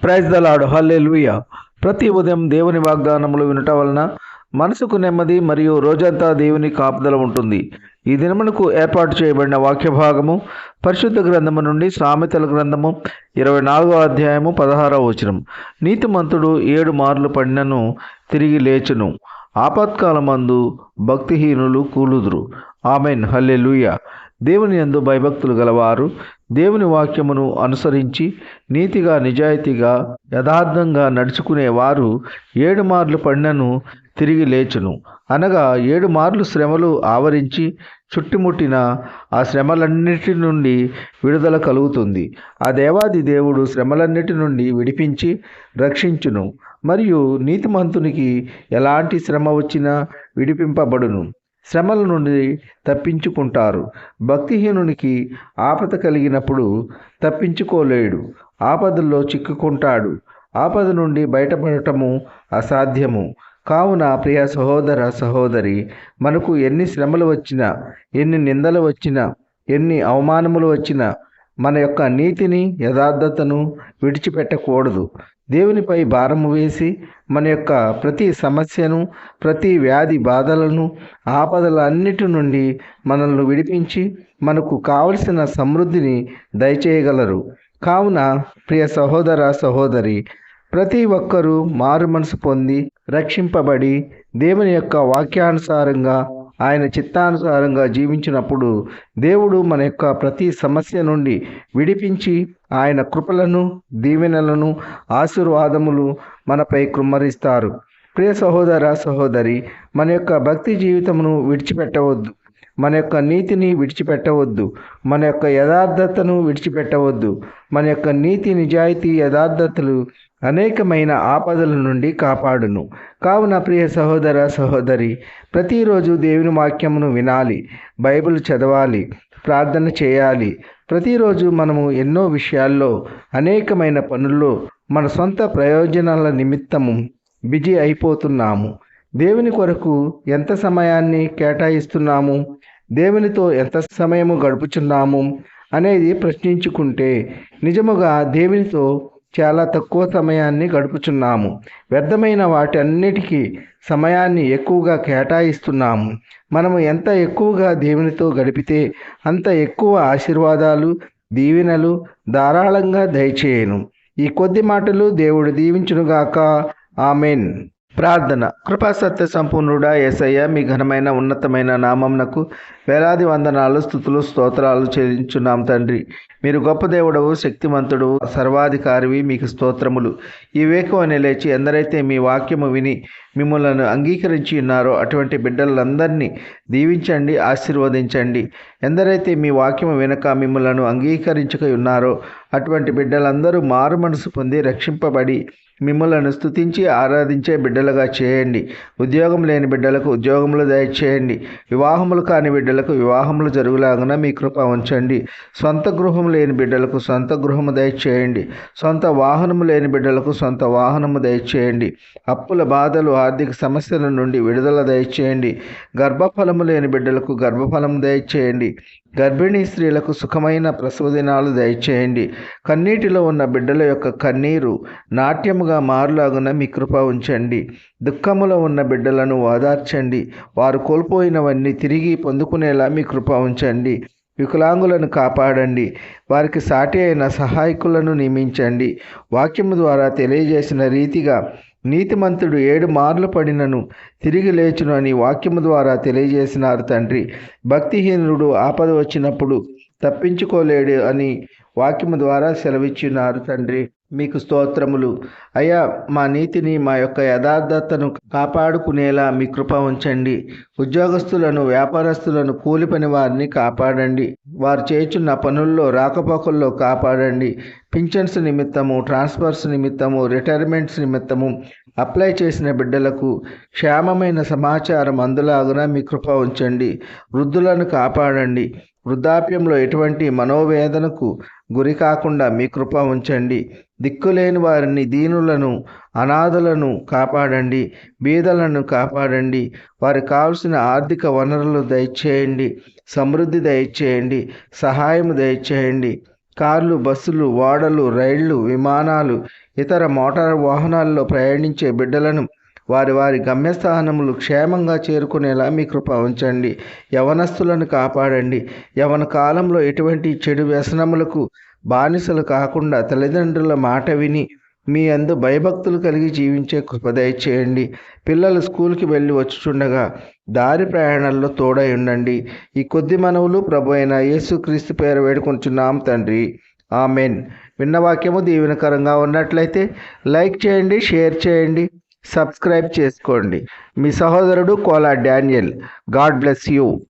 Praise the lord, హల్లెలూయా. ప్రతి ఉదయం దేవుని వాగ్దానములు వినట వలన మనసుకు నెమ్మది మరియు రోజంతా దేవుని కాపుదల ఉంటుంది. ఈ దినమునకు ఏర్పాటు చేయబడిన వాక్య భాగము పరిశుద్ధ గ్రంథము నుండి సామెతల గ్రంథము 24వ అధ్యాయము 16వ వచనం. నీతిమంతుడు 7 మార్లు పడినను తిరిగి లేచును, ఆపత్కాలమందు భక్తిహీనులు కూలుదురు. ఆమెన్, హల్లెలూయా. దేవుని యందు భయభక్తులు గలవారు దేవుని వాక్యమును అనుసరించి నీతిగా, నిజాయితీగా, యథార్థంగా నడుచుకునేవారు 7 మార్లు పడినను తిరిగి లేచును. అనగా 7 మార్లు శ్రమలు ఆవరించి చుట్టుముట్టిన ఆ శ్రమలన్నిటి నుండి విడుదల కలుగుతుంది. ఆ దేవాది దేవుడు శ్రమలన్నిటి నుండి విడిపించి రక్షించును. మరియు నీతిమంతునికి ఎలాంటి శ్రమ వచ్చినా విడిపింపబడును, శ్రమల నుండి తప్పించుకుంటారు. భక్తిహీనునికి ఆపద కలిగినప్పుడు తప్పించుకోలేడు, ఆపదల్లో చిక్కుకుంటాడు. ఆపద నుండి బయటపడటము అసాధ్యము. కావున ప్రియ సహోదర సహోదరి, మనకు ఎన్ని శ్రమలు వచ్చినా, ఎన్ని నిందలు వచ్చినా, ఎన్ని అవమానములు వచ్చినా మన యొక్క నీతిని, యథార్థతను విడిచిపెట్టకూడదు. దేవునిపై భారము వేసి మన యొక్క ప్రతి సమస్యను, ప్రతి వ్యాధి బాధలను, ఆపదలన్నిటి నుండి మనల్ని విడిపించి మనకు కావలసిన సమృద్ధిని దయచేయగలరు. కావున ప్రియ సహోదర సహోదరి, ప్రతి ఒక్కరూ మారు మనసు పొంది రక్షింపబడి దేవుని యొక్క వాక్యానుసారంగా, ఆయన చిత్తానుసారంగా జీవించినప్పుడు దేవుడు మన యొక్క ప్రతి సమస్య నుండి విడిపించి ఆయన కృపలను, దీవెనలను, ఆశీర్వాదములు మనపై కుమ్మరిస్తారు. ప్రియ సహోదర సహోదరి, మన యొక్క భక్తి జీవితమును విడిచిపెట్టవద్దు, మన యొక్క నీతిని విడిచిపెట్టవద్దు, మన యొక్క యథార్థతను విడిచిపెట్టవద్దు. మన యొక్క నీతి, నిజాయితీ, యథార్థతలు అనేకమైన ఆపదల నుండి కాపాడును. కావున ప్రియ సహోదర సహోదరి, ప్రతిరోజు దేవుని వాక్యమును వినాలి, బైబిల్ చదవాలి, ప్రార్థన చేయాలి. ప్రతిరోజు మనము ఎన్నో విషయాల్లో, అనేకమైన పనుల్లో మన సొంత ప్రయోజనాల నిమిత్తము బిజీ అయిపోతున్నాము. దేవుని కొరకు ఎంత సమయాన్ని కేటాయిస్తున్నాము, దేవునితో ఎంత సమయము గడుపుచున్నాము అనేది ప్రశ్నించుకుంటే నిజముగా దేవునితో చాలా తక్కువ సమయాన్ని గడుపుచున్నాము. వ్యర్థమైన వాటన్నిటికీ సమయాన్ని ఎక్కువగా కేటాయిస్తున్నాము. మనము ఎంత ఎక్కువగా దేవునితో గడిపితే అంత ఎక్కువ ఆశీర్వాదాలు, దీవెనలు ధారాళంగా దయచేయను. ఈ కొద్ది మాటలు దేవుడు దీవించునుగాక. ఆమెన్. ప్రార్థన. కృపా సత్య సంపూర్ణుడా యేసయ్య, మీ ఘనమైన ఉన్నతమైన నామమునకు వేలాది వందనాలు, స్తుతులు, స్తోత్రాలు చెల్లించున్నాం తండ్రి. మీరు గొప్ప దేవుడవు, శక్తిమంతుడు, సర్వాధికారివి, మీకు స్తోత్రములు. ఈ వేకువనే లేచి ఎందరైతే మీ వాక్యము విని మిమ్మల్ని అంగీకరించి ఉన్నారో అటువంటి బిడ్డలందరినీ దీవించండి, ఆశీర్వదించండి. ఎందరైతే మీ వాక్యము వినక మిమ్మల్ని అంగీకరించక ఉన్నారో అటువంటి బిడ్డలందరూ మారు మనసు పొంది రక్షింపబడి మిమ్మల్ని స్తుతించి ఆరాధించే బిడ్డలుగా చేయండి. ఉద్యోగం లేని బిడ్డలకు ఉద్యోగములు దయచేయండి. వివాహములు కాని బిడ్డలకు వివాహములు జరుగులాగున మీ కృప ఉంచండి. సొంత గృహము లేని బిడ్డలకు సొంత గృహము దయచేయండి. సొంత వాహనము లేని బిడ్డలకు సొంత వాహనము దయచేయండి. అప్పుల బాధలు, ఆర్థిక సమస్యల నుండి విడుదల దయచేయండి. గర్భఫలము లేని బిడ్డలకు గర్భఫలము దయచేయండి. గర్భిణీ స్త్రీలకు సుఖమైన ప్రసవ దినాలు దయచేయండి. కన్నీటిలో ఉన్న బిడ్డల యొక్క కన్నీరు నాట్యముగా మారులాగున మీ కృప ఉంచండి. దుఃఖములో ఉన్న బిడ్డలను ఓదార్చండి. వారు కోల్పోయినవన్నీ తిరిగి పొందుకునేలా మీ కృప ఉంచండి. వికలాంగులను కాపాడండి. వారికి సాటి అయిన సహాయకులను నియమించండి. వాక్యము ద్వారా తెలియజేసిన రీతిగా నీతిమంతుడు 7 మార్లు పడినను తిరిగి లేచును అని వాక్యము ద్వారా తెలియజేసినారు తండ్రి. భక్తిహీనుడు ఆపద వచ్చినప్పుడు తప్పించుకోలేడు అని వాక్యము ద్వారా సెలవిచ్చినారు తండ్రి. మీకు స్తోత్రములు అయ్యా. మా నీతిని, మా యొక్క యథార్థతను కాపాడుకునేలా మీ కృప ఉంచండి. ఉద్యోగస్తులను, వ్యాపారస్తులను, కూలి పని వారిని కాపాడండి. వారు చేయుచున్న పనుల్లో, రాకపోకల్లో కాపాడండి. పింఛన్స్ నిమిత్తము, ట్రాన్స్ఫర్స్ నిమిత్తము, రిటైర్మెంట్స్ నిమిత్తము అప్లై చేసిన బిడ్డలకు క్షేమమైన సమాచారం అందులాగున మీ కృప ఉంచండి. వృద్ధులను కాపాడండి. వృద్ధాప్యంలో ఎటువంటి మనోవేదనకు గురి కాకుండా మీ కృప ఉంచండి. దిక్కులేని వారిని, దీనులను, అనాథలను కాపాడండి. బీదలను కాపాడండి. వారికి కావలసిన ఆర్థిక వనరులు దయచేయండి. సమృద్ధి దయచేయండి. సహాయం దయచేయండి. కార్లు, బస్సులు, ఓడలు, రైళ్లు, విమానాలు ఇతర మోటార్ వాహనాల్లో ప్రయాణించే బిడ్డలను వారి వారి గమ్యస్థానములు క్షేమంగా చేరుకునేలా మీ కృప ఉంచండి. యవనస్తులను కాపాడండి. యవన కాలంలో ఎటువంటి చెడు వ్యసనములకు బానిసలు కాకుండా తల్లిదండ్రుల మాట విని మీ అందు భయభక్తులు కలిగి జీవించే కృప దయచేయండి. పిల్లలు స్కూల్కి వెళ్ళి వచ్చుచుండగా దారి ప్రయాణాల్లో తోడై ఉండండి. ఈ కొద్ది మనవులు ప్రభు అయిన యేసుక్రీస్తు పేరు వేడుకొంచున్నాం తండ్రి, ఆమెన్. విన్న వాక్యము దీవెనకరంగా ఉన్నట్లయితే లైక్ చేయండి, షేర్ చేయండి, సబ్స్క్రైబ్ చేసుకోండి. మీ సహోదరుడు Kola Daniel. God bless you.